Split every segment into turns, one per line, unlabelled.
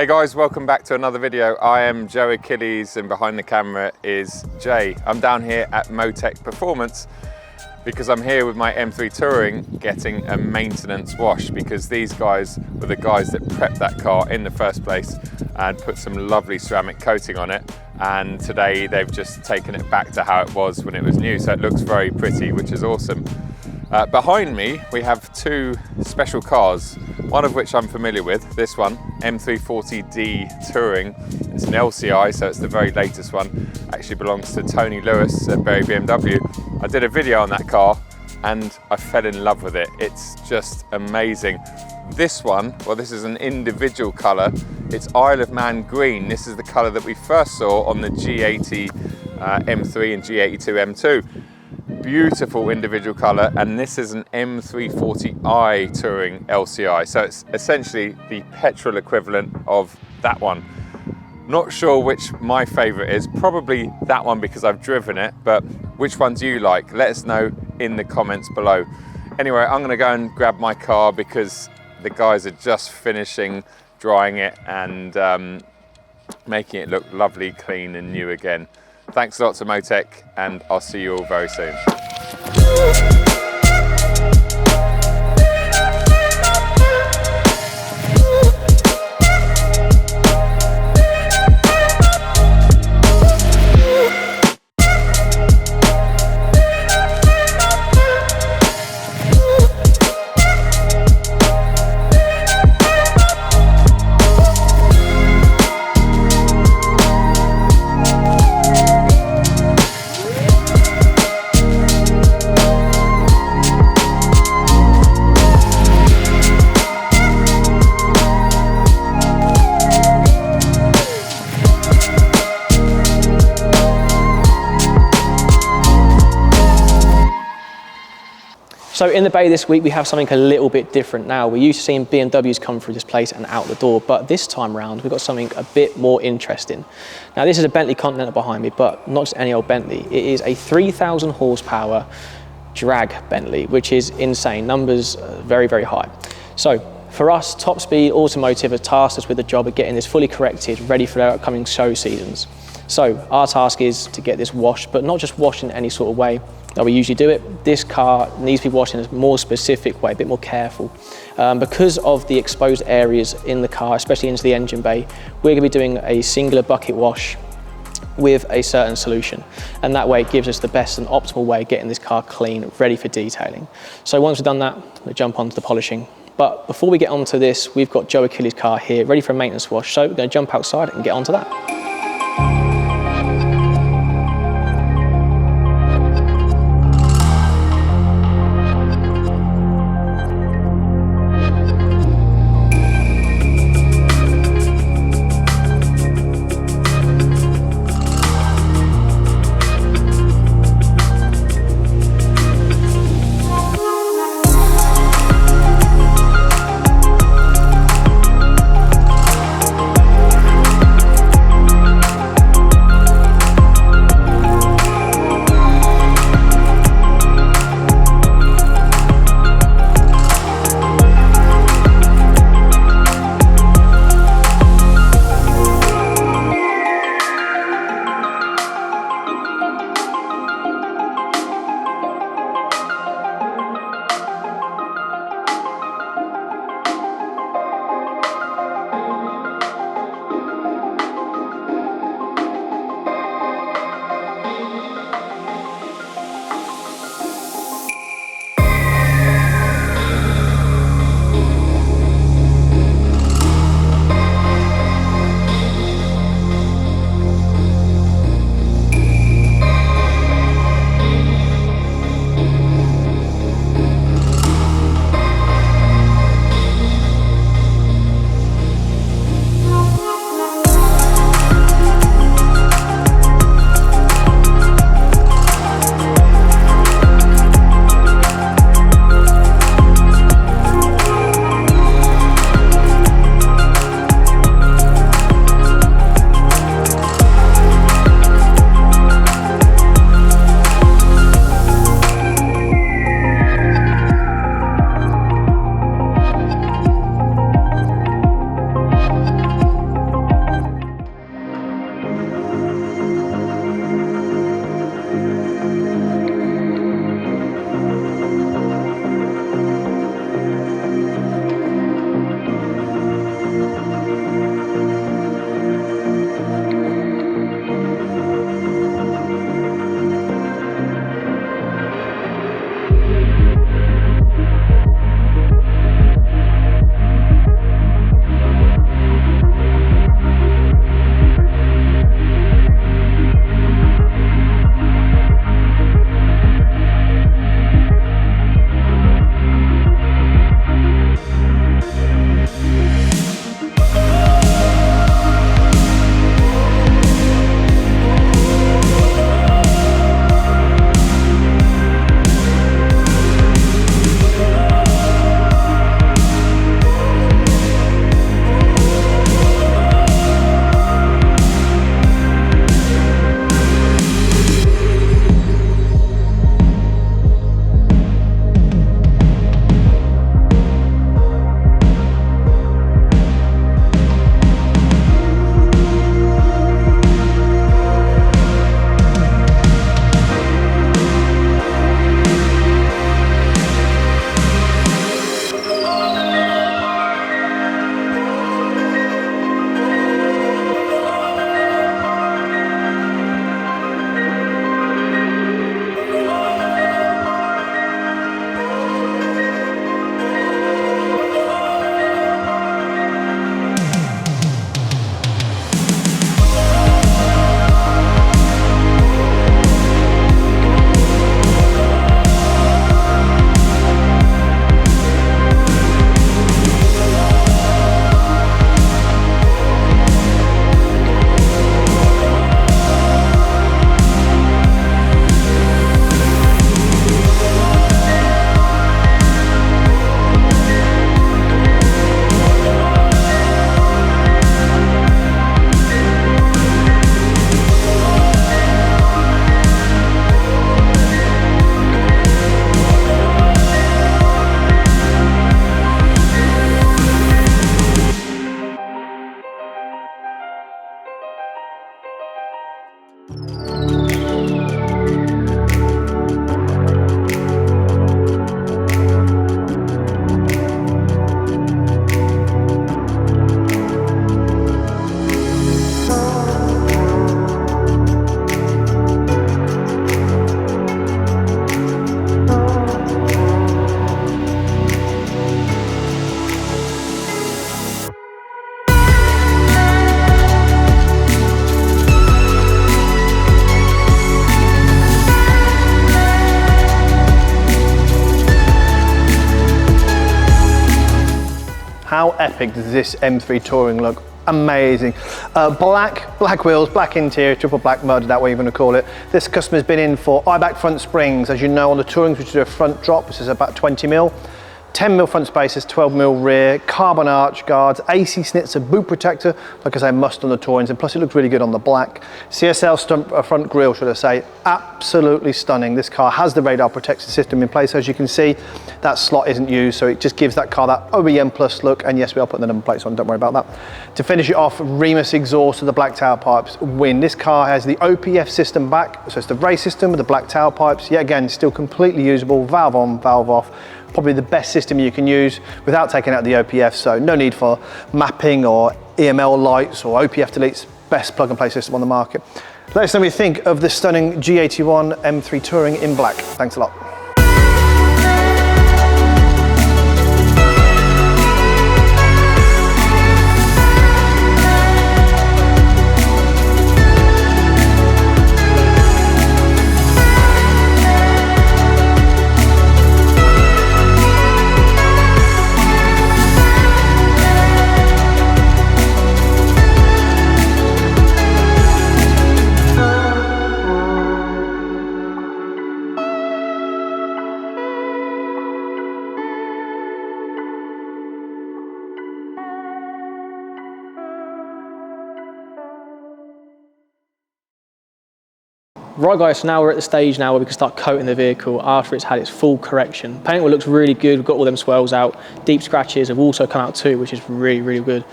Hey guys, welcome back to another video. I am Joe Achilles and behind the camera is Jay. I'm down here at Motech Performance because I'm here with my M3 Touring getting a maintenance wash, because these guys were the guys that prepped that car in the first place and put some lovely ceramic coating on it, and today they've just taken it back to how it was when it was new, so it looks very pretty, which is awesome. Behind me we have two special cars, one of which I'm familiar with, this one, M340D Touring. It's an LCI, so it's the very latest one. Actually belongs to Tony Lewis at BMW. I did a video on that car and I fell in love with it. It's just amazing. This one, well, this is an individual colour. It's Isle of Man green. This is the colour that we first saw on the G80 M3 and G82 M2. Beautiful individual colour, and this is an M340i Touring LCI, so it's essentially the petrol equivalent of that one. Not sure which my favourite is, probably that one because I've driven it, but which one do you like? Let us know in the comments below. Anyway, I'm going to go and grab my car because the guys are just finishing drying it and making it look lovely, clean and new again. Thanks a lot to Motech, and I'll see you all very soon.
So in the bay this week, we have something a little bit different now. We're used to seeing BMWs come through this place and out the door, but this time round, we've got something a bit more interesting. Now this is a Bentley Continental behind me, but not just any old Bentley. It is a 3,000 horsepower drag Bentley, which is insane. Numbers very, very high. So for us, Top Speed Automotive has tasked us with the job of getting this fully corrected, ready for their upcoming show seasons. So our task is to get this washed, but not just washed in any sort of way that we usually do it. This car needs to be washed in a more specific way, a bit more careful. Because of the exposed areas in the car, especially into the engine bay, we're gonna be doing a singular bucket wash with a certain solution. And that way it gives us the best and optimal way of getting this car clean, ready for detailing. So once we've done that, we'll jump onto the polishing. But before we get onto this, we've got Joe Achilles' car here, ready for a maintenance wash. So we're gonna jump outside and get onto that.
how epic does this M3 Touring look? Amazing. Black wheels, black interior, triple black mud, that way you want to call it. This customer's been in for Eibach front springs. As you know, on the Tourings, we do a front drop, which is about 20 mil. 10 mil front spaces, 12 mil rear, carbon arch guards, AC snitzer, boot protector, like I say, must on the Tourings, and plus it looks really good on the black. CSL front grille, should I say, absolutely stunning. This car has the radar protection system in place. As you can see, that slot isn't used, so it just gives that car that OEM plus look, and yes, we are putting the number plates on, don't worry about that. To finish it off, Remus exhaust with the black tailpipes win. This car has the OPF system back, so it's the race system with the black tailpipes, yet again, still completely usable, valve on, valve off. Probably the best system you can use without taking out the OPF, so no need for mapping or EML lights or OPF deletes. Best plug and play system on the market. Let us know what you think of this stunning G81 M3 Touring in black. Thanks a lot.
Right guys, so now we're at the stage now where we can start coating the vehicle after it's had its full correction. Paint looks really good, we've got all them swells out. Deep scratches have also come out too, which is really, really good.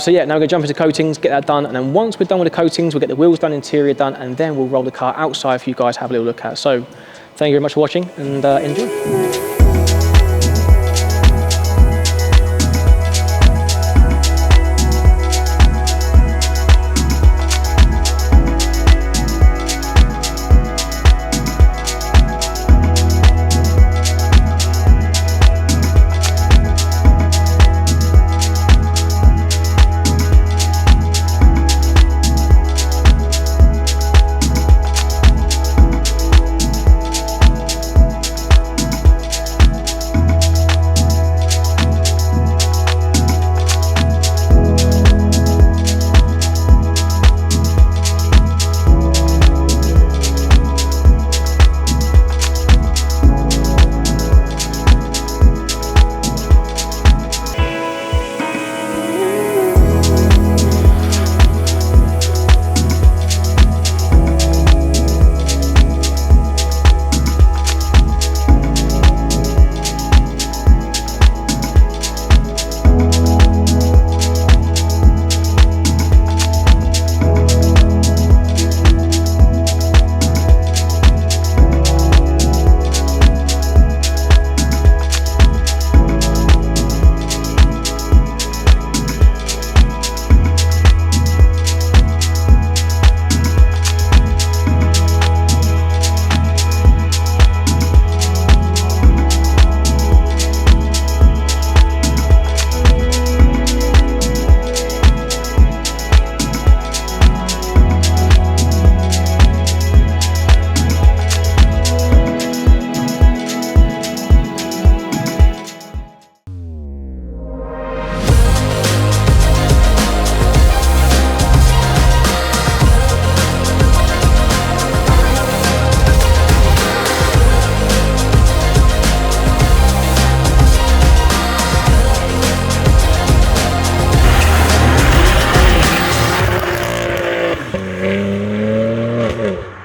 So yeah, now we're gonna jump into coatings, get that done, and then once we're done with the coatings, we'll get the wheels done, interior done, and then we'll roll the car outside for you guys to have a little look at. So thank you very much for watching, and enjoy.